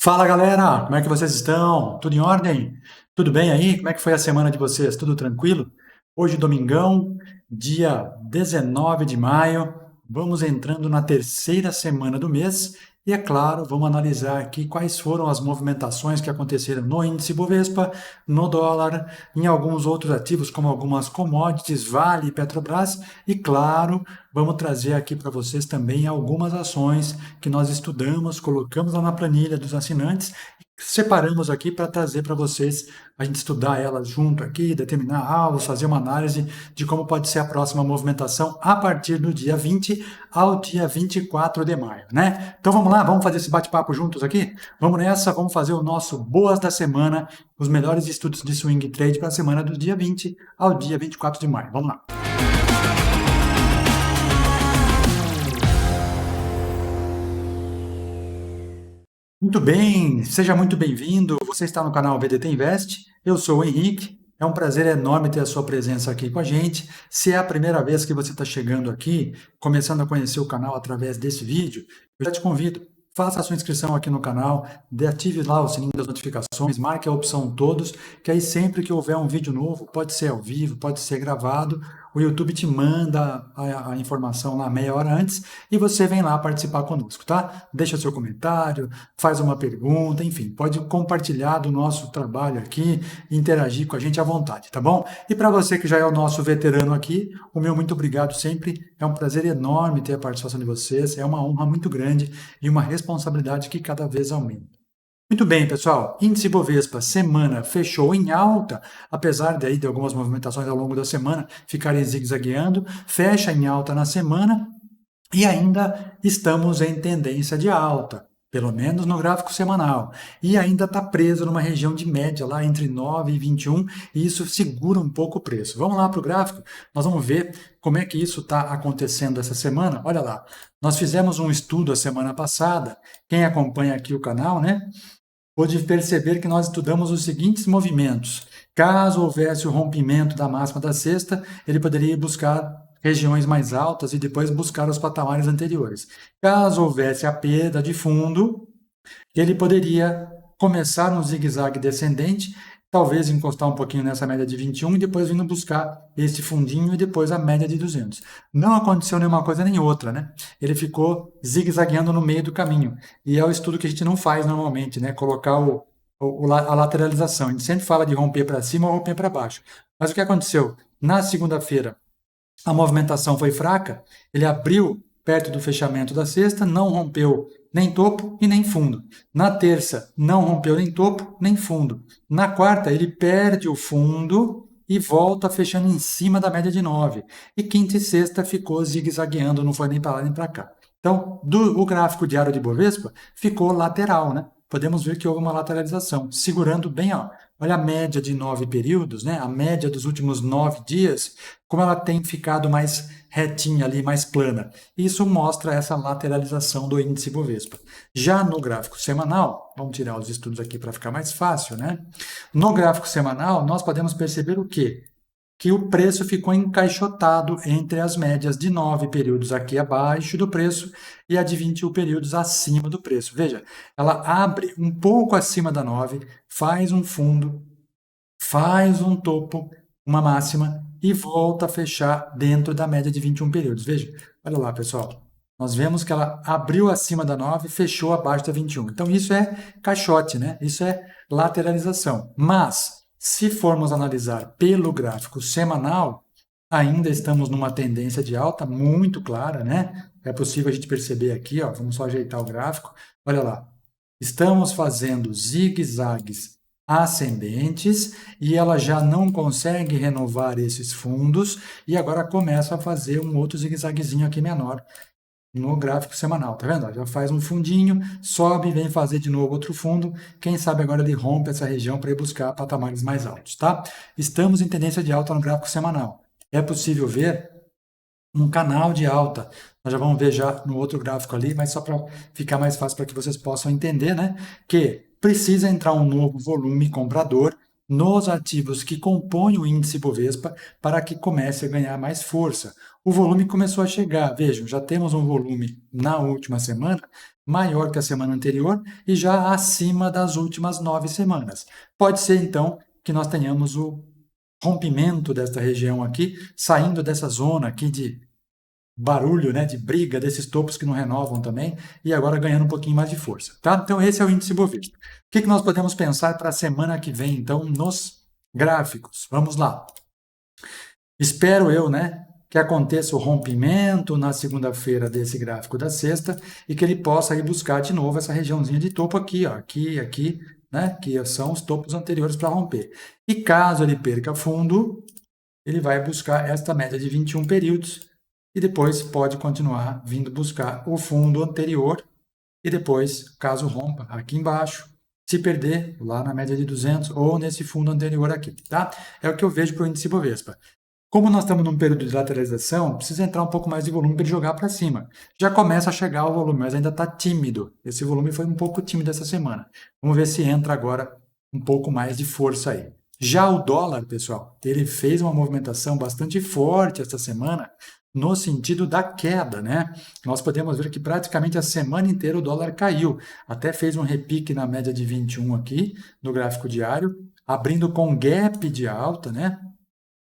Fala galera, como é que vocês estão? Tudo em ordem? Tudo bem aí? Como é que foi a semana de vocês? Tudo tranquilo? Hoje, domingão, dia 19 de maio, vamos entrando na terceira semana do mês e, é claro, vamos analisar aqui quais foram as movimentações que aconteceram no índice Bovespa, no dólar, em alguns outros ativos, como algumas commodities, Vale, Petrobras e, claro, vamos trazer aqui para vocês também algumas ações que nós estudamos, colocamos lá na planilha dos assinantes, separamos aqui para trazer para vocês, a gente estudar elas junto aqui, determinar alvos, fazer uma análise de como pode ser a próxima movimentação a partir do dia 20 ao dia 24 de maio, né? Então vamos lá, vamos fazer esse bate-papo juntos aqui? Vamos nessa, vamos fazer o nosso Boas da Semana, os melhores estudos de swing trade para a semana do dia 20 ao dia 24 de maio. Vamos lá. Muito bem, seja muito bem-vindo. Você está no canal VDT Invest. Eu sou o Henrique. É um prazer enorme ter a sua presença aqui com a gente. Se é a primeira vez que você está chegando aqui, começando a conhecer o canal através desse vídeo, eu já te convido. Faça a sua inscrição aqui no canal, ative lá o sininho das notificações, marque a opção todos, que aí sempre que houver um vídeo novo, pode ser ao vivo, pode ser gravado, o YouTube te manda a informação lá meia hora antes e você vem lá participar conosco, tá? Deixa seu comentário, faz uma pergunta, enfim, pode compartilhar do nosso trabalho aqui, interagir com a gente à vontade, tá bom? E para você que já é o nosso veterano aqui, o meu muito obrigado sempre, é um prazer enorme ter a participação de vocês, é uma honra muito grande e uma responsabilidade que cada vez aumenta. Muito bem, pessoal. Índice Bovespa, semana fechou em alta, apesar de algumas movimentações ao longo da semana ficarem zigue-zagueando, fecha em alta na semana e ainda estamos em tendência de alta, pelo menos no gráfico semanal. E ainda está preso numa região de média lá entre 9 e 21, e isso segura um pouco o preço. Vamos lá para o gráfico, nós vamos ver como é que isso está acontecendo essa semana. Olha lá, nós fizemos um estudo a semana passada, quem acompanha aqui o canal, né? Pôde perceber que nós estudamos os seguintes movimentos. Caso houvesse o rompimento da máxima da sexta, ele poderia buscar regiões mais altas e depois buscar os patamares anteriores. Caso houvesse a perda de fundo, ele poderia começar um zigue-zague descendente, talvez encostar um pouquinho nessa média de 21 e depois vindo buscar esse fundinho e depois a média de 200. Não aconteceu nenhuma coisa nem outra, né? Ele ficou zigue-zagueando no meio do caminho. E é o estudo que a gente não faz normalmente, né? Colocar a lateralização. A gente sempre fala de romper para cima ou romper para baixo. Mas o que aconteceu? Na segunda-feira, a movimentação foi fraca, ele abriu perto do fechamento da sexta, não rompeu nem topo e nem fundo. Na terça, não rompeu nem topo nem fundo. Na quarta, ele perde o fundo e volta fechando em cima da média de 9. E quinta e sexta ficou zigue-zagueando, não foi nem para lá nem para cá. Então, o gráfico diário de Bovespa ficou lateral, né? Podemos ver que houve uma lateralização, segurando bem, ó, olha a média de 9 períodos, né? A média dos últimos 9 dias, como ela tem ficado mais retinha ali, mais plana. Isso mostra essa lateralização do índice Bovespa. Já no gráfico semanal, vamos tirar os estudos aqui para ficar mais fácil, né? No gráfico semanal, nós podemos perceber o quê? Que o preço ficou encaixotado entre as médias de 9 períodos aqui abaixo do preço e a de 21 períodos acima do preço. Veja, ela abre um pouco acima da 9, faz um fundo, faz um topo, uma máxima e volta a fechar dentro da média de 21 períodos. Veja, olha lá, pessoal. Nós vemos que ela abriu acima da 9 e fechou abaixo da 21. Então, isso é caixote, né? Isso é lateralização. Mas, se formos analisar pelo gráfico semanal, ainda estamos numa tendência de alta muito clara, né? É possível a gente perceber aqui, ó, vamos só ajeitar o gráfico. Olha lá, estamos fazendo zigue-zagues ascendentes e ela já não consegue renovar esses fundos e agora começa a fazer um outro zigue-zaguezinho aqui menor no gráfico semanal, tá vendo? Já faz um fundinho, sobe, vem fazer de novo outro fundo, quem sabe agora ele rompe essa região para ir buscar patamares mais altos, tá? Estamos em tendência de alta no gráfico semanal. É possível ver um canal de alta. Nós já vamos ver já no outro gráfico ali, mas só para ficar mais fácil para que vocês possam entender, né? Que precisa entrar um novo volume comprador nos ativos que compõem o índice Bovespa para que comece a ganhar mais força. O volume começou a chegar, vejam, já temos um volume na última semana maior que a semana anterior e já acima das últimas 9 semanas. Pode ser, então, que nós tenhamos o rompimento desta região aqui, saindo dessa zona aqui de barulho, né, de briga, desses topos que não renovam também, e agora ganhando um pouquinho mais de força, tá? Então esse é o índice Bovespa. O que nós podemos pensar para a semana que vem, então, nos gráficos? Vamos lá. Espero eu, né, que aconteça o rompimento na segunda-feira desse gráfico da sexta e que ele possa ir buscar de novo essa regiãozinha de topo aqui, ó, aqui, né, que são os topos anteriores para romper. E caso ele perca fundo, ele vai buscar esta média de 21 períodos e depois pode continuar vindo buscar o fundo anterior e depois, caso rompa aqui embaixo, se perder lá na média de 200 ou nesse fundo anterior aqui, tá? É o que eu vejo para o índice Bovespa. Como nós estamos num período de lateralização, precisa entrar um pouco mais de volume para ele jogar para cima. Já começa a chegar o volume, mas ainda está tímido. Esse volume foi um pouco tímido essa semana. Vamos ver se entra agora um pouco mais de força aí. Já o dólar, pessoal, ele fez uma movimentação bastante forte esta semana no sentido da queda, né? Nós podemos ver que praticamente a semana inteira o dólar caiu. Até fez um repique na média de 21 aqui no gráfico diário, abrindo com gap de alta, né?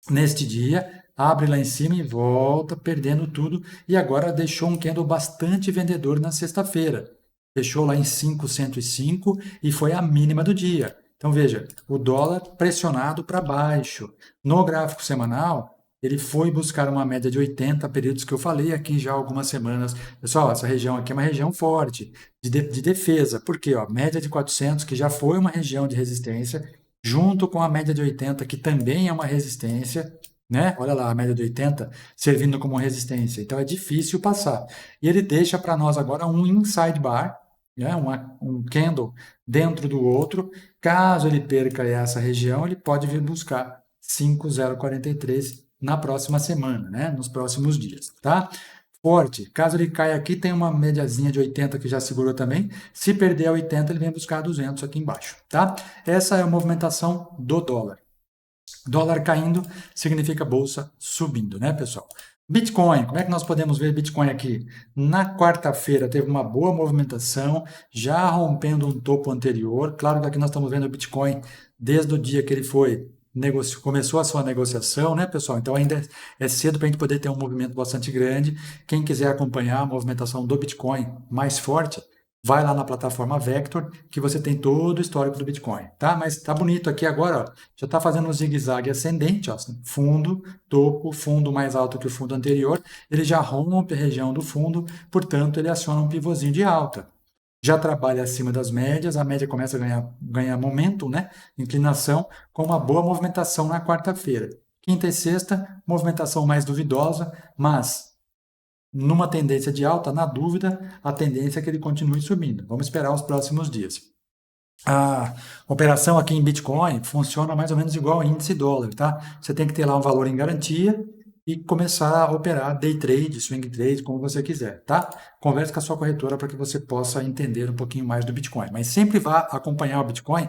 Neste dia, abre lá em cima e volta, perdendo tudo, e agora deixou um candle bastante vendedor na sexta-feira. Fechou lá em 5,105 e foi a mínima do dia. Então veja, o dólar pressionado para baixo. No gráfico semanal, ele foi buscar uma média de 80 períodos que eu falei aqui já há algumas semanas. Pessoal, essa região aqui é uma região forte, de defesa. Por quê? Ó, média de 400, que já foi uma região de resistência, junto com a média de 80, que também é uma resistência, né? Olha lá, a média de 80 servindo como resistência. Então é difícil passar. E ele deixa para nós agora um inside bar, né? Um candle dentro do outro. Caso ele perca essa região, ele pode vir buscar 5,043 na próxima semana, né? Nos próximos dias, tá? Forte. Caso ele caia aqui, tem uma médiazinha de 80 que já segurou também. Se perder a 80, ele vem buscar 200 aqui embaixo, tá? Essa é a movimentação do dólar. Dólar caindo significa bolsa subindo, né, pessoal? Bitcoin, como é que nós podemos ver Bitcoin aqui? Na quarta-feira teve uma boa movimentação, já rompendo um topo anterior. Claro que aqui nós estamos vendo o Bitcoin desde o dia que ele foi começou a sua negociação, né, pessoal? Então ainda é cedo para a gente poder ter um movimento bastante grande. Quem quiser acompanhar a movimentação do Bitcoin mais forte, vai lá na plataforma Vector, que você tem todo o histórico do Bitcoin, tá? Mas tá bonito aqui agora, ó, já tá fazendo um zigue-zague ascendente, ó, fundo, topo, fundo mais alto que o fundo anterior, ele já rompe a região do fundo, portanto, ele aciona um pivôzinho de alta. Já trabalha acima das médias, a média começa a ganhar momento, né? Inclinação, com uma boa movimentação na quarta-feira. Quinta e sexta, movimentação mais duvidosa, mas numa tendência de alta, na dúvida, a tendência é que ele continue subindo. Vamos esperar os próximos dias. A operação aqui em Bitcoin funciona mais ou menos igual ao índice dólar, tá? Você tem que ter lá um valor em garantia e começar a operar day trade, swing trade, como você quiser, tá? Converse com a sua corretora para que você possa entender um pouquinho mais do Bitcoin. Mas sempre vá acompanhar o Bitcoin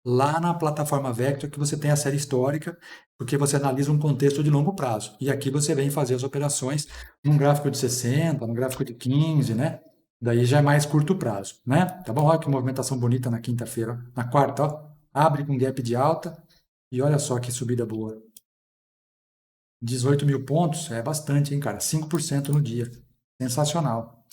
lá na plataforma Vector, que você tem a série histórica, porque você analisa um contexto de longo prazo. E aqui você vem fazer as operações num gráfico de 60, num gráfico de 15, né? Daí já é mais curto prazo, né? Tá bom? Olha que movimentação bonita na quinta-feira, na quarta, ó. Abre com gap de alta e olha só que subida boa. 18 mil pontos é bastante, hein, cara? 5% no dia. Sensacional.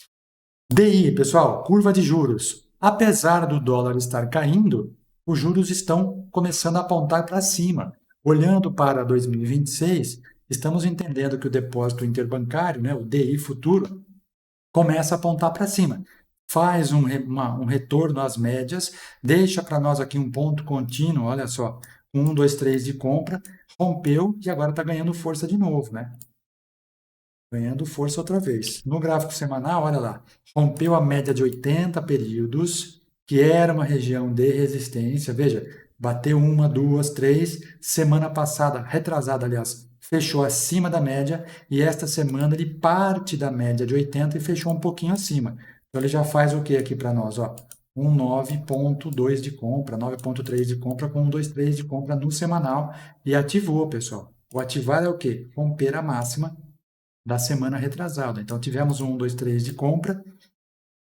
DI, pessoal, curva de juros. Apesar do dólar estar caindo, os juros estão começando a apontar para cima. Olhando para 2026, estamos entendendo que o depósito interbancário, né, o DI futuro, começa a apontar para cima. Faz um retorno às médias, deixa para nós aqui um ponto contínuo, olha só, 1, 2, 3 de compra, rompeu e agora está ganhando força de novo, né? Ganhando força outra vez. No gráfico semanal, olha lá, rompeu a média de 80 períodos, que era uma região de resistência. Veja, bateu uma, duas, três. Semana passada, retrasada, aliás, fechou acima da média. E esta semana ele parte da média de 80 e fechou um pouquinho acima. Então ele já faz o que aqui para nós? Ó? Um 9,2 de compra, 9,3 de compra com 1,23 de compra no semanal. E ativou, pessoal. O ativar é o quê? Romper a máxima da semana retrasada. Então, tivemos um 1, 2, 3 de compra,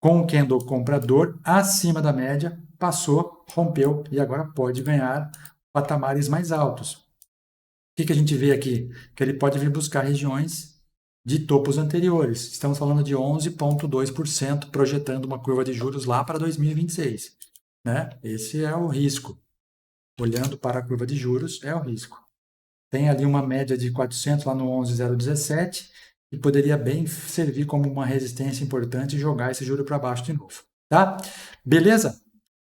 com o candle comprador acima da média, passou, rompeu e agora pode ganhar patamares mais altos. O que a gente vê aqui? Que ele pode vir buscar regiões de topos anteriores. Estamos falando de 11,2%, projetando uma curva de juros lá para 2026. Né? Esse é o risco. Olhando para a curva de juros, é o risco. Tem ali uma média de 400 lá no 11,017 e poderia bem servir como uma resistência importante e jogar esse juro para baixo de novo. Tá? Beleza?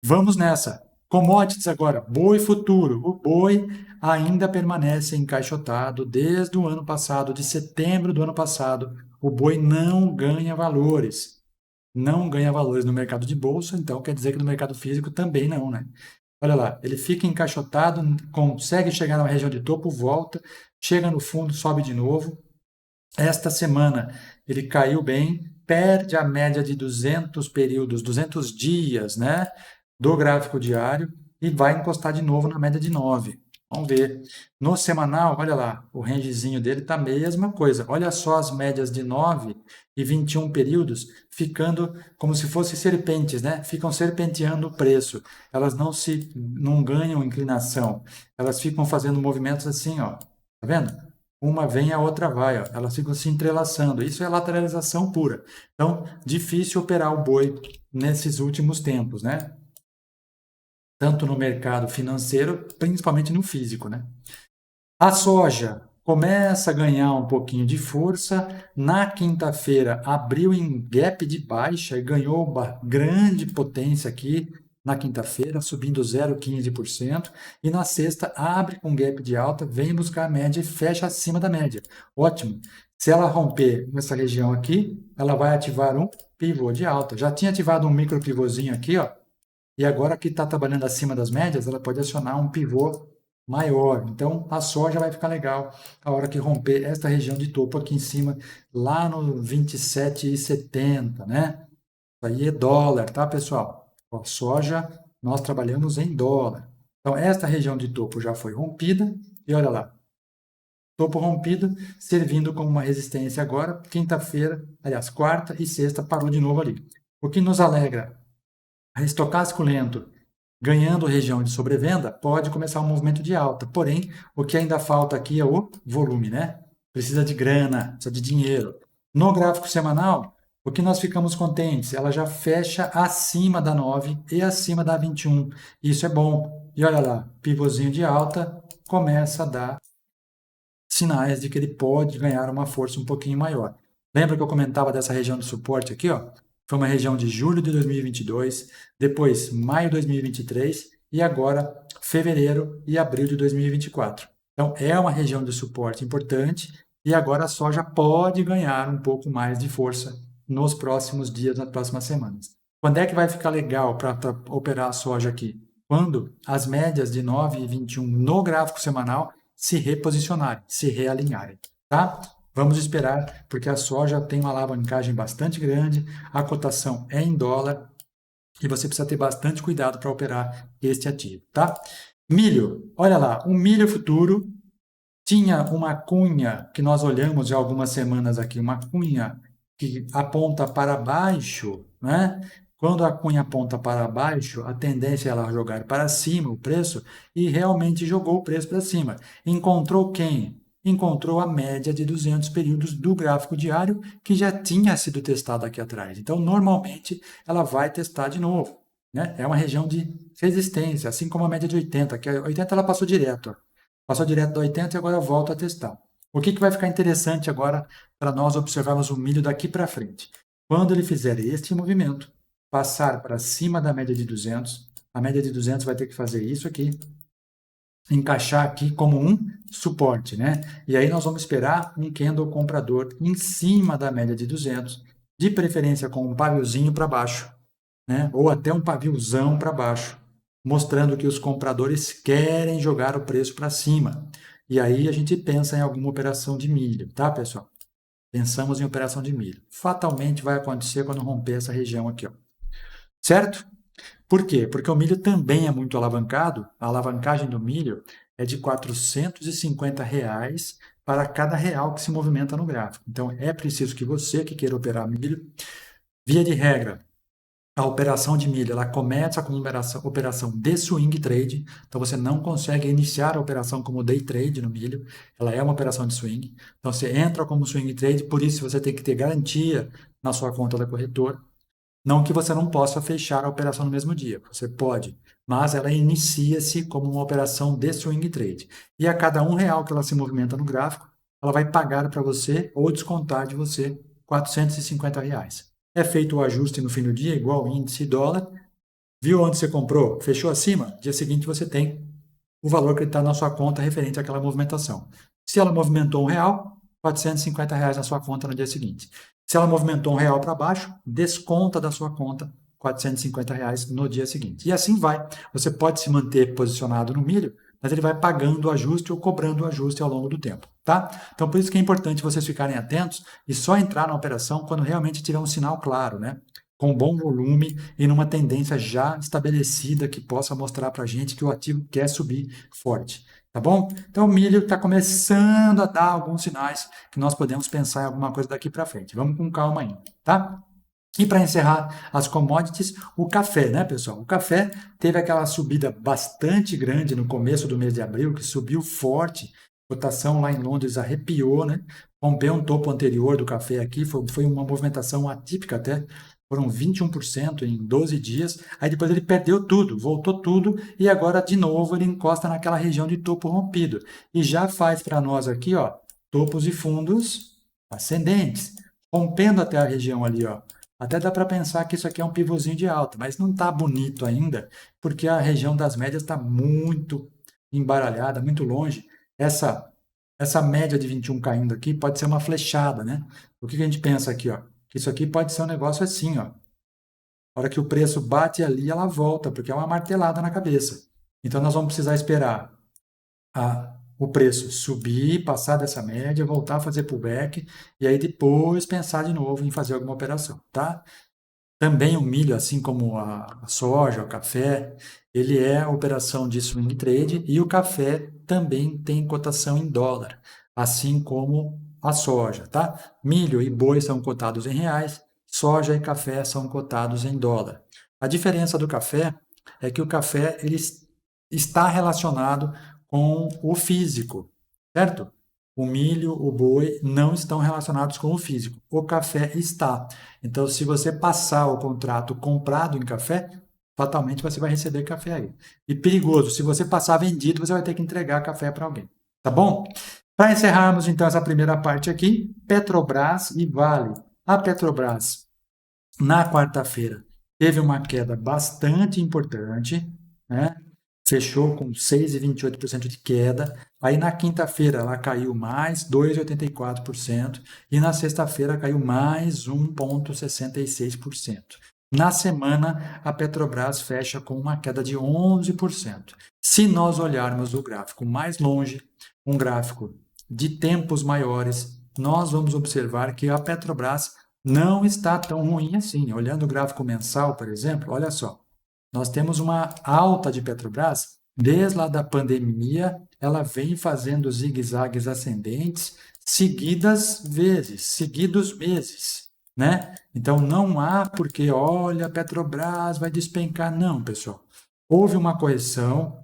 Vamos nessa. Commodities agora, boi futuro. O boi ainda permanece encaixotado desde o ano passado, de setembro do ano passado. O boi não ganha valores. Não ganha valores no mercado de bolsa, então quer dizer que no mercado físico também não, né? Olha lá, ele fica encaixotado, consegue chegar na região de topo, volta, chega no fundo, sobe de novo. Esta semana ele caiu bem, perde a média de 200 períodos, 200 dias, né, do gráfico diário e vai encostar de novo na média de 9. Vamos ver. No semanal, olha lá, o rangezinho dele está a mesma coisa. Olha só as médias de 9 e 21 períodos ficando como se fossem serpentes, né? Ficam serpenteando o preço. Elas não ganham inclinação. Elas ficam fazendo movimentos assim, ó. Tá vendo? Uma vem, a outra vai, ó. Elas ficam se entrelaçando. Isso é lateralização pura. Então, difícil operar o boi nesses últimos tempos, né? Tanto no mercado financeiro, principalmente no físico, né? A soja começa a ganhar um pouquinho de força. Na quinta-feira abriu em gap de baixa e ganhou uma grande potência aqui na quinta-feira, subindo 0,15%. E na sexta abre com gap de alta, vem buscar a média e fecha acima da média. Ótimo. Se ela romper nessa região aqui, ela vai ativar um pivô de alta. Já tinha ativado um micro pivôzinho aqui, ó. E agora que está trabalhando acima das médias, ela pode acionar um pivô maior. Então, a soja vai ficar legal a hora que romper esta região de topo aqui em cima, lá no 27,70, né? Isso aí é dólar, tá, pessoal? A soja, nós trabalhamos em dólar. Então, esta região de topo já foi rompida e olha lá, topo rompido, servindo como uma resistência agora, quinta-feira, aliás, quarta e sexta, parou de novo ali. O que nos alegra? Estocástico lento ganhando região de sobrevenda, pode começar um movimento de alta. Porém, o que ainda falta aqui é o volume, né? Precisa de grana, precisa de dinheiro. No gráfico semanal, o que nós ficamos contentes? Ela já fecha acima da 9 e acima da 21. Isso é bom. E olha lá, pivôzinho de alta começa a dar sinais de que ele pode ganhar uma força um pouquinho maior. Lembra que eu comentava dessa região de suporte aqui, ó? Foi uma região de julho de 2022, depois maio de 2023 e agora fevereiro e abril de 2024. Então é uma região de suporte importante e agora a soja pode ganhar um pouco mais de força nos próximos dias, nas próximas semanas. Quando é que vai ficar legal para operar a soja aqui? Quando as médias de 9 e 21 no gráfico semanal se reposicionarem, se realinharem, tá? Vamos esperar, porque a soja tem uma alavancagem bastante grande, a cotação é em dólar e você precisa ter bastante cuidado para operar este ativo, tá? Milho, olha lá, o milho futuro tinha uma cunha que nós olhamos já algumas semanas aqui, uma cunha que aponta para baixo, né? Quando a cunha aponta para baixo, a tendência é ela jogar para cima o preço e realmente jogou o preço para cima. Encontrou quem? Encontrou a média de 200 períodos do gráfico diário que já tinha sido testada aqui atrás. Então, normalmente, ela vai testar de novo, né? É uma região de resistência, assim como a média de 80, que a 80 ela passou direto, ó. Passou direto da 80 e agora volta a testar. O que vai ficar interessante agora para nós observarmos o milho daqui para frente? Quando ele fizer este movimento, passar para cima da média de 200, a média de 200 vai ter que fazer isso aqui, encaixar aqui como um suporte, né? E aí nós vamos esperar um candle comprador em cima da média de 200, de preferência com um paviozinho para baixo, né? Ou até um paviozão para baixo, mostrando que os compradores querem jogar o preço para cima. E aí a gente pensa em alguma operação de milho, tá, pessoal? Pensamos em operação de milho. Fatalmente vai acontecer quando romper essa região aqui, ó. Certo? Por quê? Porque o milho também é muito alavancado. A alavancagem do milho é de R$ 450 para cada real que se movimenta no gráfico. Então, é preciso que você que queira operar milho, via de regra, a operação de milho, ela começa como uma operação de swing trade, então você não consegue iniciar a operação como day trade no milho, ela é uma operação de swing. Então você entra como swing trade, por isso você tem que ter garantia na sua conta da corretora. Não que você não possa fechar a operação no mesmo dia, você pode, mas ela inicia-se como uma operação de swing trade. E a cada R$ 1 que ela se movimenta no gráfico, ela vai pagar para você ou descontar de você R$ 450. É feito o ajuste no fim do dia, igual o índice dólar. Viu onde você comprou? Fechou acima? Dia seguinte você tem o valor que está na sua conta referente àquela movimentação. Se ela movimentou R$ 1, R$ 450 na sua conta no dia seguinte. Se ela movimentou R$ 1 para baixo, desconta da sua conta R$ 450 no dia seguinte. E assim vai. Você pode se manter posicionado no milho, mas ele vai pagando o ajuste ou cobrando o ajuste ao longo do tempo, tá? Então, por isso que é importante vocês ficarem atentos e só entrar na operação quando realmente tiver um sinal claro, né? Com bom volume e numa tendência já estabelecida que possa mostrar para a gente que o ativo quer subir forte, tá bom? Então o milho está começando a dar alguns sinais que nós podemos pensar em alguma coisa daqui para frente. Vamos com calma aí, tá? E para encerrar as commodities, o café, né, pessoal? O café teve aquela subida bastante grande no começo do mês de abril, que subiu forte. A cotação lá em Londres arrepiou, né? Rompeu um topo anterior do café aqui, foi uma movimentação atípica até. Foram 21% em 12 dias. Aí depois ele perdeu tudo, voltou tudo e agora de novo ele encosta naquela região de topo rompido. E já faz para nós aqui, ó, topos e fundos ascendentes, rompendo até a região ali, ó. Até dá para pensar que isso aqui é um pivôzinho de alta, mas não está bonito ainda, porque a região das médias está muito embaralhada, muito longe. Essa média de 21 caindo aqui pode ser uma flechada, né? O que a gente pensa aqui, ó? Que isso aqui pode ser um negócio assim, ó. Na hora que o preço bate ali, ela volta, porque é uma martelada na cabeça. Então nós vamos precisar esperar o preço subir, passar dessa média, voltar a fazer pullback e aí depois pensar de novo em fazer alguma operação, tá? Também o milho, assim como a soja, o café, ele é operação de swing trade e o café também tem cotação em dólar, assim como a soja, tá? Milho e boi são cotados em reais, soja e café são cotados em dólar. A diferença do café é que o café ele está relacionado com o físico, certo? O milho, o boi não estão relacionados com o físico. O café está. Então, se você passar o contrato comprado em café, fatalmente você vai receber café aí. E perigoso, se você passar vendido, você vai ter que entregar café para alguém. Tá bom? Para encerrarmos então essa primeira parte aqui, Petrobras e Vale. A Petrobras, na quarta-feira, teve uma queda bastante importante, né? Fechou com 6,28% de queda. Aí na quinta-feira ela caiu mais 2,84% e na sexta-feira caiu mais 1,66%. Na semana, a Petrobras fecha com uma queda de 11%. Se nós olharmos o gráfico mais longe, um gráfico de tempos maiores, nós vamos observar que a Petrobras não está tão ruim assim. Olhando o gráfico mensal, por exemplo, olha só. Nós temos uma alta de Petrobras, desde lá da pandemia, ela vem fazendo zigue-zagues ascendentes seguidos meses, né? Então não há porque, olha, a Petrobras vai despencar. Não, pessoal. Houve uma correção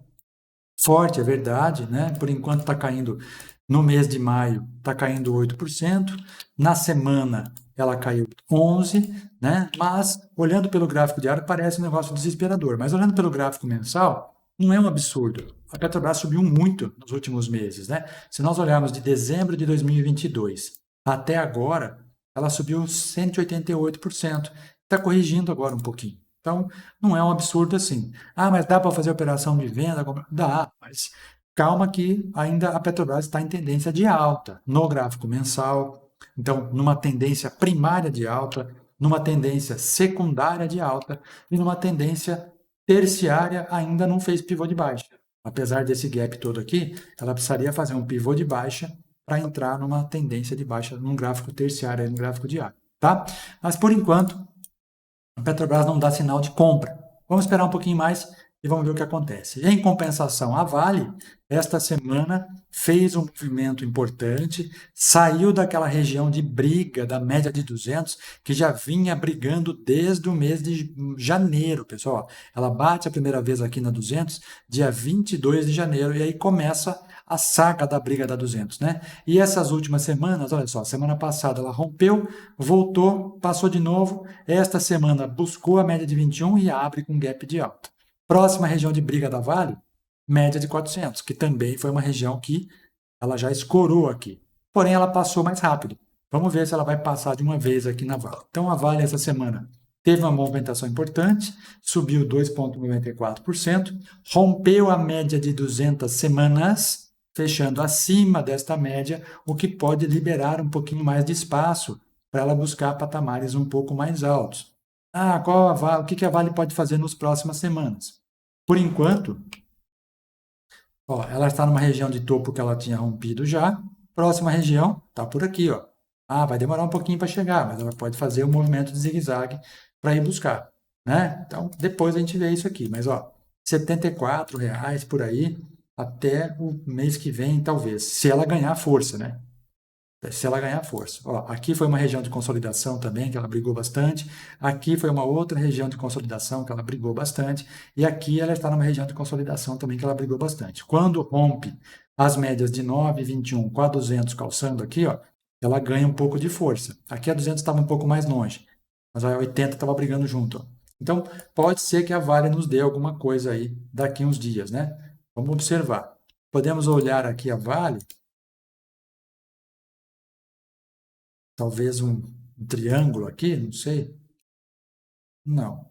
forte, é verdade, né? Por enquanto está caindo, no mês de maio, está caindo 8%, na semana ela caiu 11%, né? Mas, olhando pelo gráfico diário, parece um negócio desesperador, mas olhando pelo gráfico mensal, não é um absurdo. A Petrobras subiu muito nos últimos meses, né? Se nós olharmos de dezembro de 2022 até agora, ela subiu 188%. Está corrigindo agora um pouquinho. Então, não é um absurdo assim. Ah, mas dá para fazer operação de venda? Dá, mas calma que ainda a Petrobras está em tendência de alta no gráfico mensal. Então, numa tendência primária de alta, numa tendência secundária de alta e numa tendência terciária ainda não fez pivô de baixa. Apesar desse gap todo aqui, ela precisaria fazer um pivô de baixa para entrar numa tendência de baixa num gráfico terciário, no gráfico diário, tá? Mas por enquanto, a Petrobras não dá sinal de compra. Vamos esperar um pouquinho mais e vamos ver o que acontece. Em compensação, a Vale, esta semana, fez um movimento importante, saiu daquela região de briga da média de 200, que já vinha brigando desde o mês de janeiro, pessoal. Ela bate a primeira vez aqui na 200, dia 22 de janeiro, e aí começa a saga da briga da 200, né? E essas últimas semanas, olha só, semana passada ela rompeu, voltou, passou de novo, esta semana buscou a média de 21 e abre com gap de alta. Próxima região de briga da Vale, média de 400, que também foi uma região que ela já escorou aqui. Porém, ela passou mais rápido. Vamos ver se ela vai passar de uma vez aqui na Vale. Então, a Vale essa semana teve uma movimentação importante, subiu 2,94%, rompeu a média de 200 semanas, fechando acima desta média, o que pode liberar um pouquinho mais de espaço para ela buscar patamares um pouco mais altos. O que a Vale pode fazer nas próximas semanas? Por enquanto, ó, ela está numa região de topo que ela tinha rompido já. Próxima região está por aqui, ó. Vai demorar um pouquinho para chegar, mas ela pode fazer um movimento de zigue-zague para ir buscar, né? Então, depois a gente vê isso aqui. Mas, ó, R$ 74 por aí até o mês que vem, talvez, se ela ganhar força, né? Se ela ganhar força. Ó, aqui foi uma região de consolidação também, que ela brigou bastante. Aqui foi uma outra região de consolidação que ela brigou bastante. E aqui ela está numa região de consolidação também que ela brigou bastante. Quando rompe as médias de 9,21 com a 200 calçando aqui, ó, ela ganha um pouco de força. Aqui a 200 estava um pouco mais longe, mas a 80 estava brigando junto. Ó. Então, pode ser que a Vale nos dê alguma coisa aí daqui uns dias, né? Vamos observar. Podemos olhar aqui a Vale. Talvez um triângulo aqui, não sei. Não.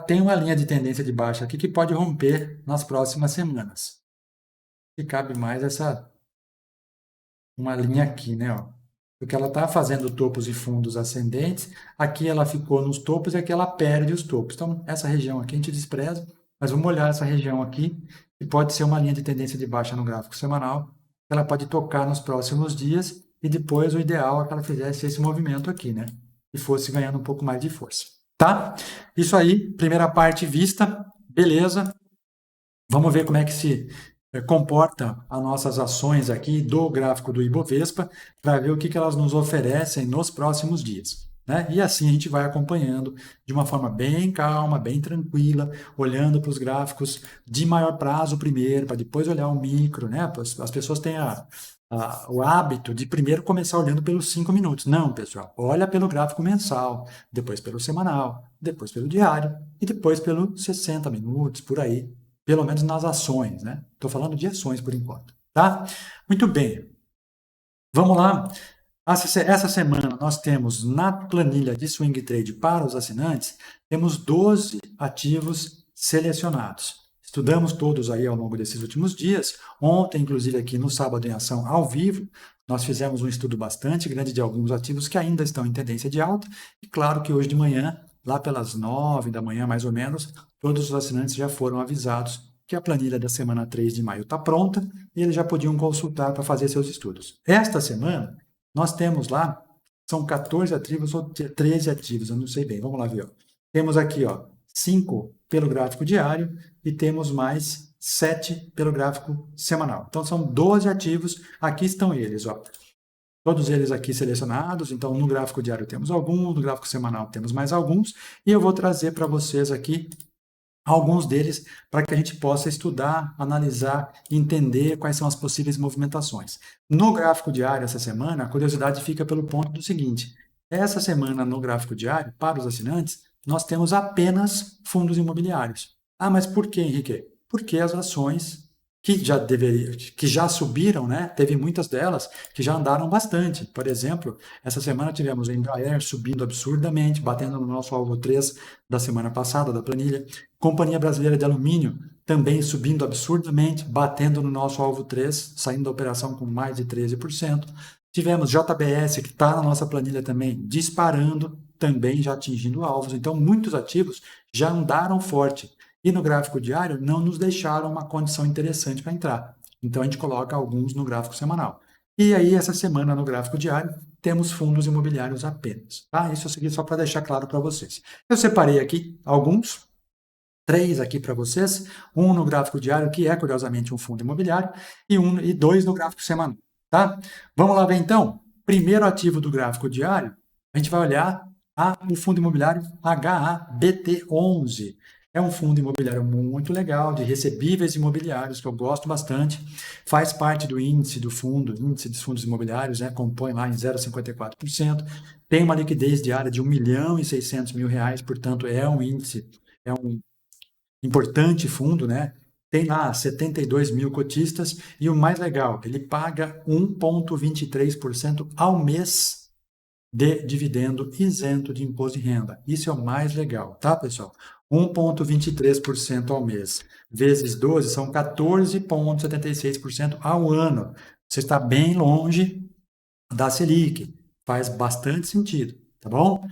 Tem uma linha de tendência de baixa aqui que pode romper nas próximas semanas. E cabe mais uma linha aqui, né? Ó. Porque ela está fazendo topos e fundos ascendentes. Aqui ela ficou nos topos e aqui ela perde os topos. Então, essa região aqui a gente despreza, mas vamos olhar essa região aqui, que pode ser uma linha de tendência de baixa no gráfico semanal. Ela pode tocar nos próximos dias e depois o ideal é que ela fizesse esse movimento aqui, né? E fosse ganhando um pouco mais de força. Tá? Isso aí, primeira parte vista, beleza. Vamos ver como é que se comporta as nossas ações aqui do gráfico do Ibovespa para ver o que elas nos oferecem nos próximos dias. Né? E assim a gente vai acompanhando de uma forma bem calma, bem tranquila, olhando para os gráficos de maior prazo primeiro, para depois olhar o micro. Né? As pessoas têm o hábito de primeiro começar olhando pelos 5 minutos. Não, pessoal, olha pelo gráfico mensal, depois pelo semanal, depois pelo diário e depois pelos 60 minutos, por aí. Pelo menos nas ações, né? Estou falando de ações por enquanto, tá? Muito bem. Vamos lá. Essa semana nós temos na planilha de swing trade para os assinantes, temos 12 ativos selecionados. Estudamos todos aí ao longo desses últimos dias. Ontem, inclusive aqui no Sábado em Ação, ao vivo, nós fizemos um estudo bastante grande de alguns ativos que ainda estão em tendência de alta. E claro que hoje de manhã, lá pelas 9 da manhã mais ou menos, todos os assinantes já foram avisados que a planilha da semana 3 de maio está pronta e eles já podiam consultar para fazer seus estudos. Esta semana, nós temos lá, são 14 ativos ou 13 ativos, eu não sei bem, vamos lá ver. Ó. Temos aqui, ó, 5 pelo gráfico diário e temos mais 7 pelo gráfico semanal. Então, são 12 ativos, aqui estão eles, ó. Todos eles aqui selecionados, então no gráfico diário temos alguns, no gráfico semanal temos mais alguns, e eu vou trazer para vocês aqui alguns deles para que a gente possa estudar, analisar e entender quais são as possíveis movimentações. No gráfico diário, essa semana, a curiosidade fica pelo ponto do seguinte: essa semana, no gráfico diário, para os assinantes, nós temos apenas fundos imobiliários. Mas por quê, Henrique? Porque as ações que já subiram, né? Teve muitas delas que já andaram bastante. Por exemplo, essa semana tivemos a Embraer subindo absurdamente, batendo no nosso alvo 3 da semana passada, da planilha. Companhia Brasileira de Alumínio também subindo absurdamente, batendo no nosso alvo 3, saindo da operação com mais de 13%. Tivemos JBS, que está na nossa planilha também, disparando, também já atingindo alvos. Então, muitos ativos já andaram forte. E no gráfico diário não nos deixaram uma condição interessante para entrar. Então a gente coloca alguns no gráfico semanal. E aí, essa semana, no gráfico diário, temos fundos imobiliários apenas, tá? Isso eu segui só para deixar claro para vocês. Eu separei aqui alguns, 3 aqui para vocês, um no gráfico diário, que é curiosamente um fundo imobiliário, e 2 no gráfico semanal, tá? Vamos lá ver então. Primeiro ativo do gráfico diário, a gente vai olhar o fundo imobiliário HABT11. É um fundo imobiliário muito legal, de recebíveis imobiliários, que eu gosto bastante. Faz parte do índice do fundo, índice dos fundos imobiliários, né? Compõe lá em 0,54%. Tem uma liquidez diária de R$ 1.600.000, portanto, é um índice, é um importante fundo, né? Tem lá 72 mil cotistas e o mais legal, ele paga 1,23% ao mês de dividendo isento de imposto de renda. Isso é o mais legal, tá, pessoal? 1,23% ao mês, vezes 12, são 14,76% ao ano. Você está bem longe da Selic. Faz bastante sentido, tá bom?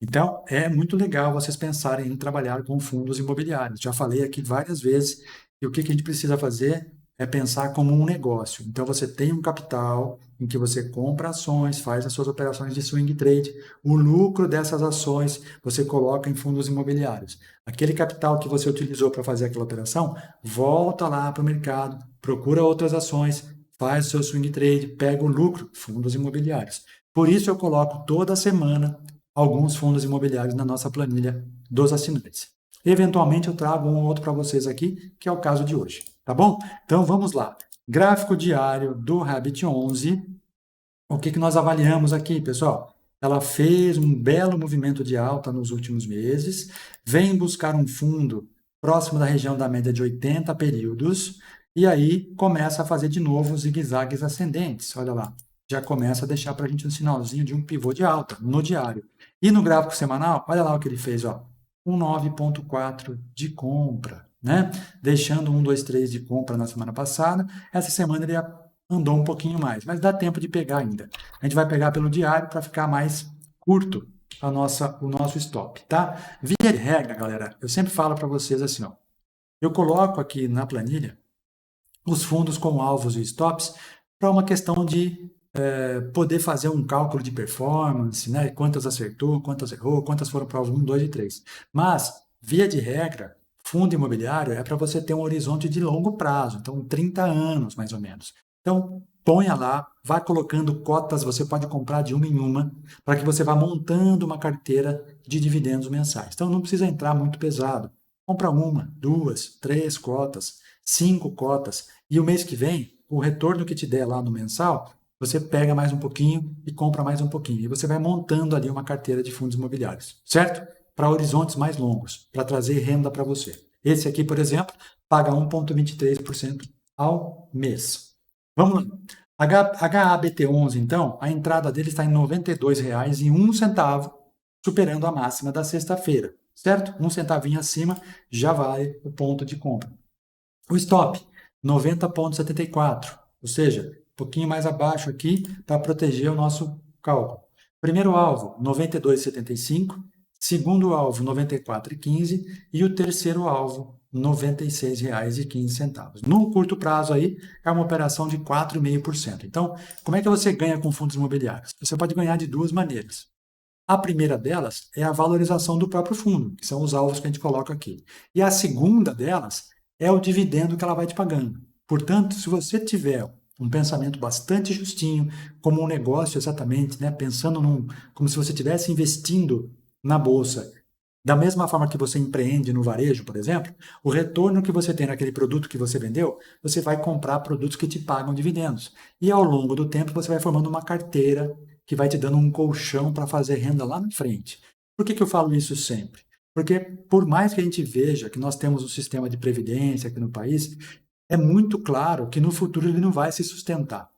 Então, é muito legal vocês pensarem em trabalhar com fundos imobiliários. Já falei aqui várias vezes que o que a gente precisa fazer é pensar como um negócio. Então, você tem um capital em que você compra ações, faz as suas operações de swing trade, o lucro dessas ações você coloca em fundos imobiliários. Aquele capital que você utilizou para fazer aquela operação, volta lá para o mercado, procura outras ações, faz o seu swing trade, pega o lucro, fundos imobiliários. Por isso eu coloco toda semana alguns fundos imobiliários na nossa planilha dos assinantes. Eventualmente eu trago um ou outro para vocês aqui, que é o caso de hoje, tá bom? Então vamos lá. Gráfico diário do Rabbit 11. O que nós avaliamos aqui, pessoal? Ela fez um belo movimento de alta nos últimos meses, vem buscar um fundo próximo da região da média de 80 períodos, e aí começa a fazer de novo zigue-zagues ascendentes. Olha lá, já começa a deixar para a gente um sinalzinho de um pivô de alta no diário. E no gráfico semanal, olha lá o que ele fez, ó, um 9,4 de compra, né? Deixando um 2, 3 de compra na semana passada. Essa semana ele andou um pouquinho mais, mas dá tempo de pegar ainda. A gente vai pegar pelo diário para ficar mais curto o nosso stop, tá? Via de regra, galera, eu sempre falo para vocês assim, ó, eu coloco aqui na planilha os fundos com alvos e stops para uma questão de poder fazer um cálculo de performance, né? Quantas acertou, quantas errou, quantas foram para o alvo 1, 2 e 3. Mas, via de regra, fundo imobiliário é para você ter um horizonte de longo prazo, então 30 anos mais ou menos. Então, ponha lá, vá colocando cotas, você pode comprar de uma em uma, para que você vá montando uma carteira de dividendos mensais. Então, não precisa entrar muito pesado. Compra uma, duas, três cotas, 5 cotas, e o mês que vem, o retorno que te der lá no mensal, você pega mais um pouquinho e compra mais um pouquinho. E você vai montando ali uma carteira de fundos imobiliários, certo? Para horizontes mais longos, para trazer renda para você. Esse aqui, por exemplo, paga 1,23% ao mês. Vamos lá. HABT11, então, a entrada dele está em R$ 92,01, superando a máxima da sexta-feira, certo? Um centavinho acima já vale o ponto de compra. O stop, 90,74, ou seja, um pouquinho mais abaixo aqui para proteger o nosso cálculo. Primeiro alvo, 92,75, segundo alvo, 94,15 e o terceiro alvo, R$ 96,15. No curto prazo aí, é uma operação de 4,5%. Então, como é que você ganha com fundos imobiliários? Você pode ganhar de duas maneiras. A primeira delas é a valorização do próprio fundo, que são os alvos que a gente coloca aqui. E a segunda delas é o dividendo que ela vai te pagando. Portanto, se você tiver um pensamento bastante justinho, como um negócio exatamente, né, pensando como se você estivesse investindo na bolsa, da mesma forma que você empreende no varejo, por exemplo, o retorno que você tem naquele produto que você vendeu, você vai comprar produtos que te pagam dividendos. E ao longo do tempo você vai formando uma carteira que vai te dando um colchão para fazer renda lá na frente. Por que eu falo isso sempre? Porque por mais que a gente veja que nós temos um sistema de previdência aqui no país, é muito claro que no futuro ele não vai se sustentar.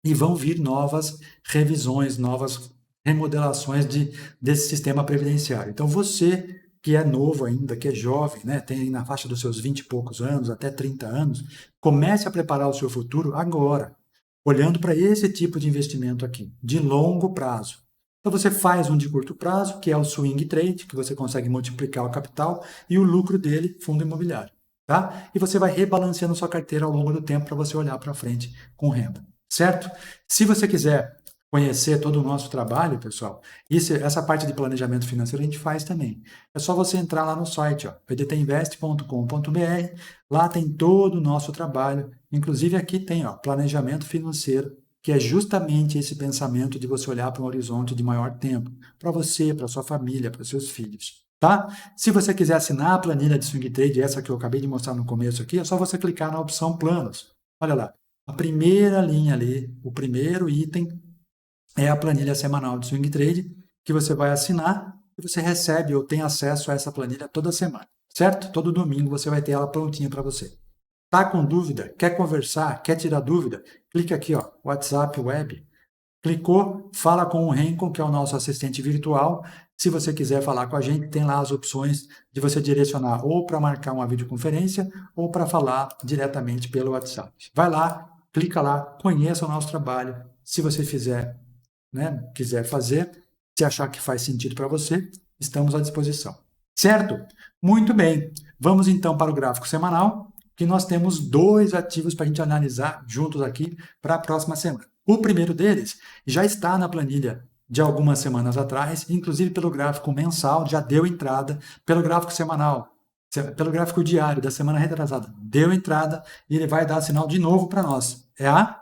E vão vir novas revisões, novas remodelações desse sistema previdenciário. Então, você que é novo ainda, que é jovem, né, tem aí na faixa dos seus 20 e poucos anos, até 30 anos, comece a preparar o seu futuro agora, olhando para esse tipo de investimento aqui, de longo prazo. Então, você faz um de curto prazo, que é o swing trade, que você consegue multiplicar o capital, e o lucro dele, fundo imobiliário. Tá? E você vai rebalanceando sua carteira ao longo do tempo para você olhar para frente com renda. certo? Se você quiser conhecer todo o nosso trabalho, pessoal, essa parte de planejamento financeiro a gente faz também. É só você entrar lá no site, ó, pdtinvest.com.br, lá tem todo o nosso trabalho, inclusive aqui tem, ó, planejamento financeiro, que é justamente esse pensamento de você olhar para um horizonte de maior tempo, para você, para sua família, para seus filhos. Tá? Se você quiser assinar a planilha de swing trade, essa que eu acabei de mostrar no começo aqui, é só você clicar na opção planos. Olha lá, a primeira linha ali, o primeiro item é a planilha semanal de swing trade que você vai assinar e você recebe ou tem acesso a essa planilha toda semana, certo? Todo domingo você vai ter ela prontinha para você. Tá com dúvida? Quer conversar? Quer tirar dúvida? Clica aqui, ó, WhatsApp Web. Clicou, fala com o Renko, que é o nosso assistente virtual. Se você quiser falar com a gente, tem lá as opções de você direcionar ou para marcar uma videoconferência ou para falar diretamente pelo WhatsApp. Vai lá, clica lá, conheça o nosso trabalho. Se você fizer, né, quiser fazer, se achar que faz sentido para você, estamos à disposição. Certo? Muito bem. Vamos então para o gráfico semanal, que nós temos 2 ativos para a gente analisar juntos aqui para a próxima semana. O primeiro deles já está na planilha de algumas semanas atrás, inclusive pelo gráfico mensal, já deu entrada, pelo gráfico semanal, pelo gráfico diário da semana retrasada, deu entrada e ele vai dar sinal de novo para nós. É a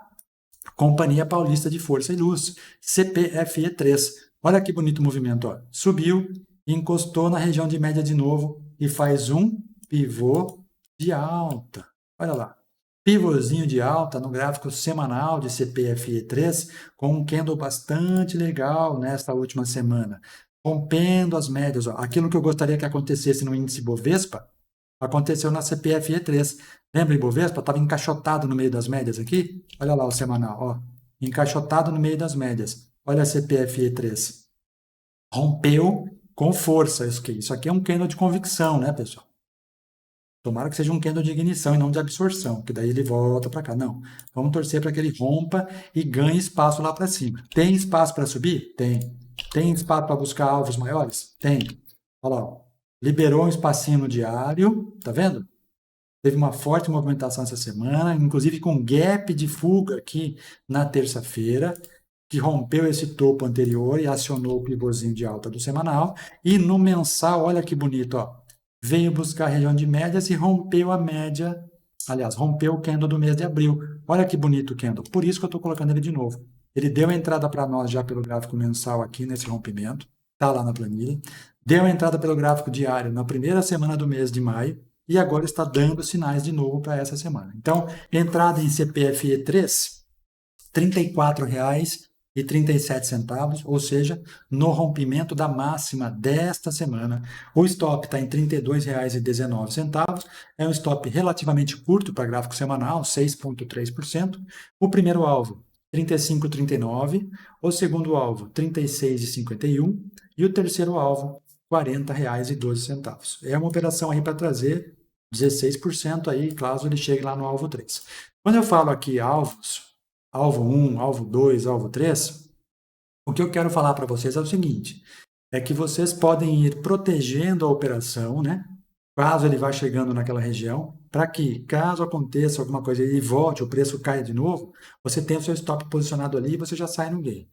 Companhia Paulista de Força e Luz, CPFE3. Olha que bonito movimento, ó. Subiu, encostou na região de média de novo e faz um pivô de alta. Olha lá. Pivôzinho de alta no gráfico semanal de CPFE3, com um candle bastante legal nesta última semana, rompendo as médias. Ó. Aquilo que eu gostaria que acontecesse no índice Bovespa, aconteceu na CPFE3. Lembra, Ibovespa? Estava encaixotado no meio das médias aqui. Olha lá o semanal, ó. Encaixotado no meio das médias. Olha a CPFE3. Rompeu com força. Isso aqui é um candle de convicção, né, pessoal? Tomara que seja um candle de ignição e não de absorção, que daí ele volta para cá. Não. Vamos torcer para que ele rompa e ganhe espaço lá para cima. Tem espaço para subir? Tem. Tem espaço para buscar alvos maiores? Tem. Olha lá. Ó. Liberou um espacinho no diário. Tá vendo? Teve uma forte movimentação essa semana, inclusive com gap de fuga aqui na terça-feira, que rompeu esse topo anterior e acionou o pivôzinho de alta do semanal. E no mensal, olha que bonito, ó, veio buscar a região de médias e rompeu a média, aliás, rompeu o candle do mês de abril. Olha que bonito o candle, por isso que eu estou colocando ele de novo. Ele deu entrada para nós já pelo gráfico mensal aqui nesse rompimento, está lá na planilha. Deu entrada pelo gráfico diário na primeira semana do mês de maio, e agora está dando sinais de novo para essa semana. Então, entrada em CPFE3, R$ 34,37, ou seja, no rompimento da máxima desta semana. O stop está em R$ 32,19, é um stop relativamente curto para gráfico semanal, 6,3%. O primeiro alvo, 35,39, o segundo alvo, 36,51 e o terceiro alvo, R$ 40,12. É uma operação aí para trazer 16% aí, caso ele chegue lá no alvo 3. Quando eu falo aqui alvos, alvo 1, alvo 2, alvo 3, o que eu quero falar para vocês é o seguinte, é que vocês podem ir protegendo a operação, né? Caso ele vá chegando naquela região, para que, caso aconteça alguma coisa e volte, o preço caia de novo, você tem o seu stop posicionado ali e você já sai no game.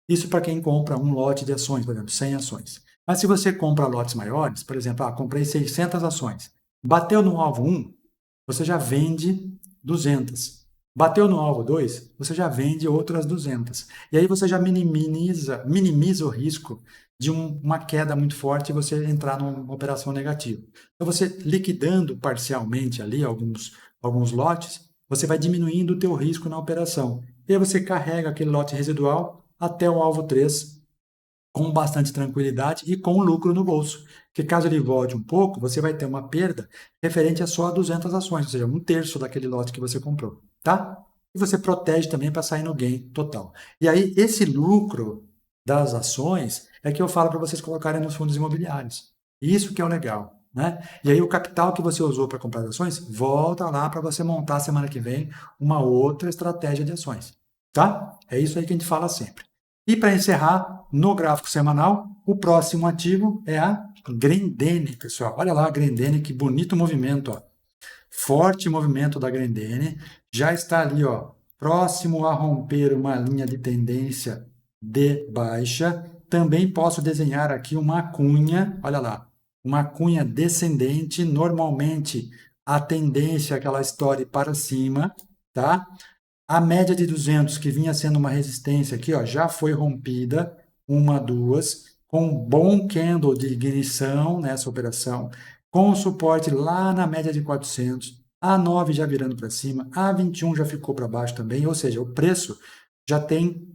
Isso para quem compra um lote de ações, por exemplo, 100 ações. Mas se você compra lotes maiores, por exemplo, comprei 600 ações, bateu no alvo 1, você já vende 200. Bateu no alvo 2, você já vende outras 200. E aí você já minimiza o risco de uma queda muito forte e você entrar numa operação negativa. Então, você liquidando parcialmente ali alguns lotes, você vai diminuindo o teu risco na operação. E aí você carrega aquele lote residual até o alvo 3 com bastante tranquilidade e com lucro no bolso. Porque caso ele volte um pouco, você vai ter uma perda referente a só 200 ações, ou seja, 1/3 daquele lote que você comprou, tá? E você protege também para sair no gain total. E aí, esse lucro das ações é que eu falo para vocês colocarem nos fundos imobiliários. Isso que é o legal, né? E aí, o capital que você usou para comprar as ações, volta lá para você montar semana que vem uma outra estratégia de ações, tá? É isso aí que a gente fala sempre. E para encerrar, no gráfico semanal, o próximo ativo é a Grendene, pessoal. Olha lá a Grendene, que bonito movimento, ó. Forte movimento da Grendene. Já está ali, ó, próximo a romper uma linha de tendência de baixa, também posso desenhar aqui uma cunha, olha lá, uma cunha descendente, normalmente a tendência é que ela estoure para cima, tá? A média de 200, que vinha sendo uma resistência aqui, ó, já foi rompida, uma, duas, com um bom candle de ignição nessa operação, com o suporte lá na média de 400, a 9 já virando para cima, a 21 já ficou para baixo também, ou seja, o preço já tem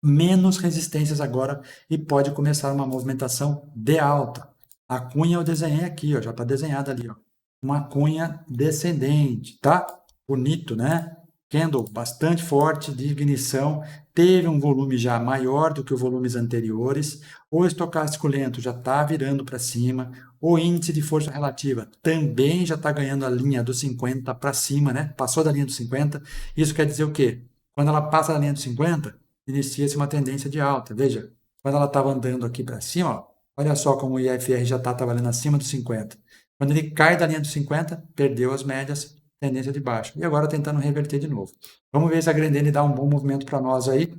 menos resistências agora e pode começar uma movimentação de alta. A cunha eu desenhei aqui, ó, já está desenhada ali, ó, uma cunha descendente, tá? Bonito, né? Candle bastante forte de ignição, teve um volume já maior do que os volumes anteriores, o estocástico lento já está virando para cima, o índice de força relativa também já está ganhando a linha dos 50 para cima, né? Passou da linha dos 50, isso quer dizer o quê? Quando ela passa da linha dos 50, inicia-se uma tendência de alta. Veja, quando ela estava andando aqui para cima, ó, olha só como o IFR já está trabalhando acima dos 50. Quando ele cai da linha dos 50, perdeu as médias, tendência de baixa. E agora tentando reverter de novo. Vamos ver se a Grendene dá um bom movimento para nós aí.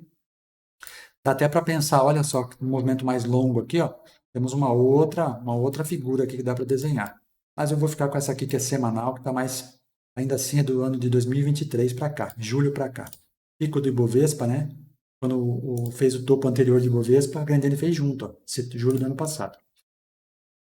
Dá até para pensar, olha só, um movimento mais longo aqui, ó. Temos uma outra figura aqui que dá para desenhar. Mas eu vou ficar com essa aqui que é semanal, que está mais, ainda assim é do ano de 2023 para cá, julho para cá. Pico do Ibovespa, né? Quando fez o topo anterior de Ibovespa, a Grendene fez junto, ó, julho do ano passado.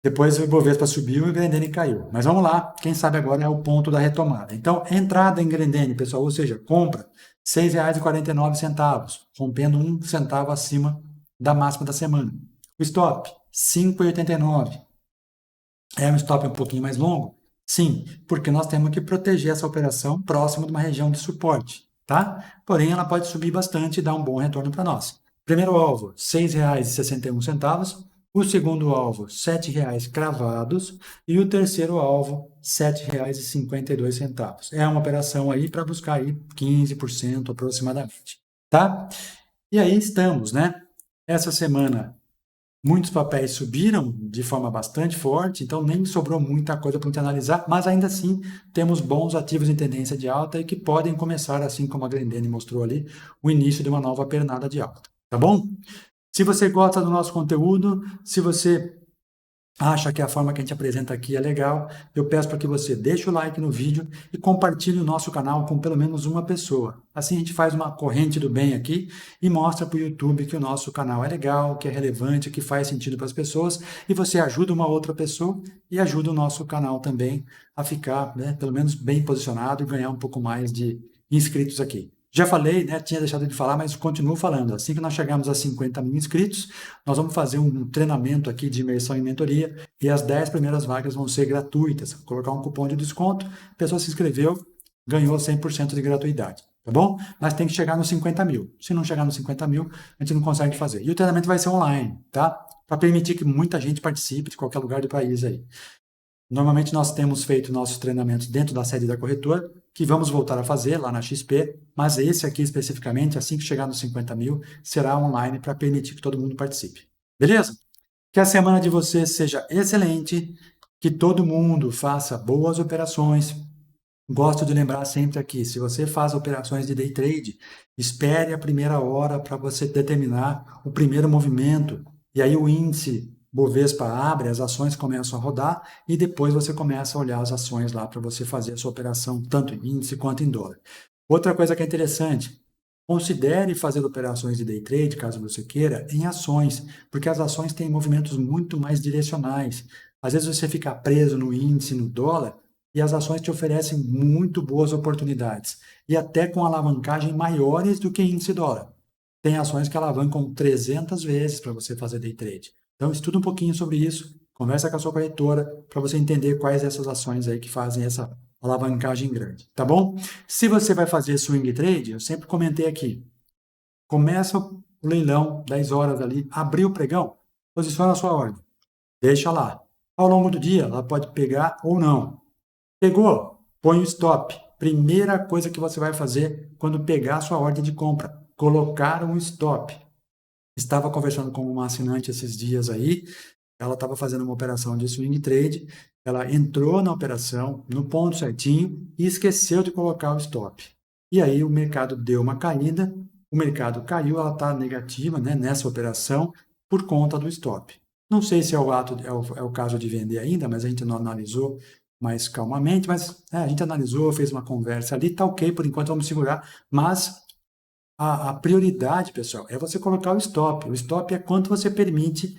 Depois o Ibovespa subiu e o Grendene caiu. Mas vamos lá, quem sabe agora é o ponto da retomada. Então, entrada em Grendene, pessoal, ou seja, compra, R$ 6,49, rompendo 1 centavo acima da máxima da semana. O stop, 5,89. É um stop um pouquinho mais longo? Sim, porque nós temos que proteger essa operação próximo de uma região de suporte, tá? Porém, ela pode subir bastante e dar um bom retorno para nós. Primeiro alvo, R$ 6,61. O segundo alvo, R$ 7,00 cravados. E o terceiro alvo, R$ 7,52. É uma operação aí para buscar aí 15% aproximadamente, tá? E aí estamos, né? Essa semana muitos papéis subiram de forma bastante forte, então nem sobrou muita coisa para a gente analisar, mas ainda assim temos bons ativos em tendência de alta e que podem começar, assim como a Grendene mostrou ali, o início de uma nova pernada de alta, tá bom? Se você gosta do nosso conteúdo, se você acha que a forma que a gente apresenta aqui é legal, eu peço para que você deixe o like no vídeo e compartilhe o nosso canal com pelo menos uma pessoa. Assim a gente faz uma corrente do bem aqui e mostra para o YouTube que o nosso canal é legal, que é relevante, que faz sentido para as pessoas e você ajuda uma outra pessoa e ajuda o nosso canal também a ficar, né, pelo menos bem posicionado e ganhar um pouco mais de inscritos aqui. Já falei, né, tinha deixado de falar, mas continuo falando. Assim que nós chegarmos a 50 mil inscritos, nós vamos fazer um treinamento aqui de imersão em mentoria e as 10 primeiras vagas vão ser gratuitas. Vou colocar um cupom de desconto, a pessoa se inscreveu, ganhou 100% de gratuidade, tá bom? Mas tem que chegar nos 50 mil. Se não chegar nos 50 mil, a gente não consegue fazer. E o treinamento vai ser online, tá? Para permitir que muita gente participe de qualquer lugar do país aí. Normalmente nós temos feito nossos treinamentos dentro da sede da corretora, que vamos voltar a fazer lá na XP, mas esse aqui especificamente, assim que chegar nos 50 mil, será online para permitir que todo mundo participe. Beleza? Que a semana de vocês seja excelente, que todo mundo faça boas operações. Gosto de lembrar sempre aqui, se você faz operações de day trade, espere a primeira hora para você determinar o primeiro movimento, e aí o índice Bovespa abre, as ações começam a rodar, e depois você começa a olhar as ações lá para você fazer a sua operação, tanto em índice quanto em dólar. Outra coisa que é interessante, considere fazer operações de day trade, caso você queira, em ações, porque as ações têm movimentos muito mais direcionais. Às vezes você fica preso no índice, no dólar, e as ações te oferecem muito boas oportunidades, e até com alavancagem maiores do que índice dólar. Tem ações que alavancam 300 vezes para você fazer day trade. Então, estuda um pouquinho sobre isso, conversa com a sua corretora para você entender quais essas ações aí que fazem essa alavancagem grande, tá bom? Se você vai fazer swing trade, eu sempre comentei aqui, começa o leilão, 10 horas ali, abriu o pregão, posiciona a sua ordem, deixa lá. Ao longo do dia, ela pode pegar ou não. Pegou? Põe o stop. Primeira coisa que você vai fazer quando pegar a sua ordem de compra, colocar um stop. Estava conversando com uma assinante esses dias aí, ela estava fazendo uma operação de swing trade, ela entrou na operação no ponto certinho e esqueceu de colocar o stop. e aí o mercado deu uma caída, o mercado caiu, ela está negativa, né, nessa operação por conta do stop. Não sei se é o caso de vender ainda, mas a gente não analisou mais calmamente, mas a gente analisou, fez uma conversa ali, tá ok, por enquanto vamos segurar, mas a prioridade, pessoal, é você colocar o stop. O stop é quanto você permite,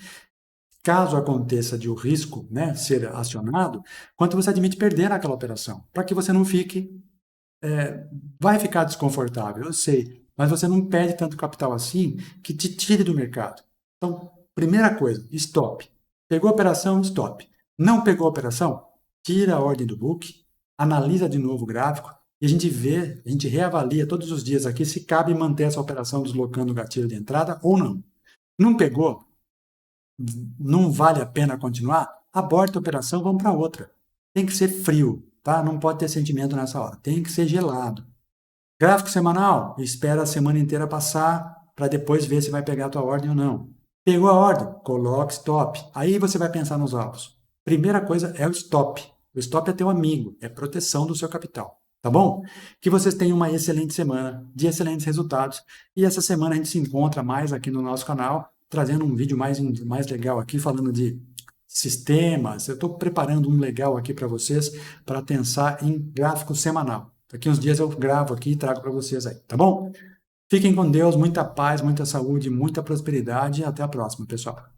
caso aconteça de o risco, né, ser acionado, quanto você admite perder naquela operação, para que você não fique, vai ficar desconfortável, eu sei, mas você não perde tanto capital assim que te tire do mercado. Então, primeira coisa, stop. Pegou a operação, stop. Não pegou a operação, tira a ordem do book, analisa de novo o gráfico e a gente vê, a gente reavalia todos os dias aqui se cabe manter essa operação deslocando o gatilho de entrada ou não. Não pegou, não vale a pena continuar, aborta a operação, vamos para outra. Tem que ser frio, tá? Não pode ter sentimento nessa hora, tem que ser gelado. Gráfico semanal, espera a semana inteira passar para depois ver se vai pegar a tua ordem ou não. Pegou a ordem, coloque stop. Aí você vai pensar nos alvos. Primeira coisa é o stop. O stop é teu amigo, é proteção do seu capital. Tá bom? Que vocês tenham uma excelente semana, de excelentes resultados. E essa semana a gente se encontra mais aqui no nosso canal, trazendo um vídeo mais legal aqui, falando de sistemas. Eu estou preparando um legal aqui para vocês, para pensar em gráfico semanal. Daqui uns dias eu gravo aqui e trago para vocês aí, tá bom? Fiquem com Deus, muita paz, muita saúde, muita prosperidade e até a próxima, pessoal.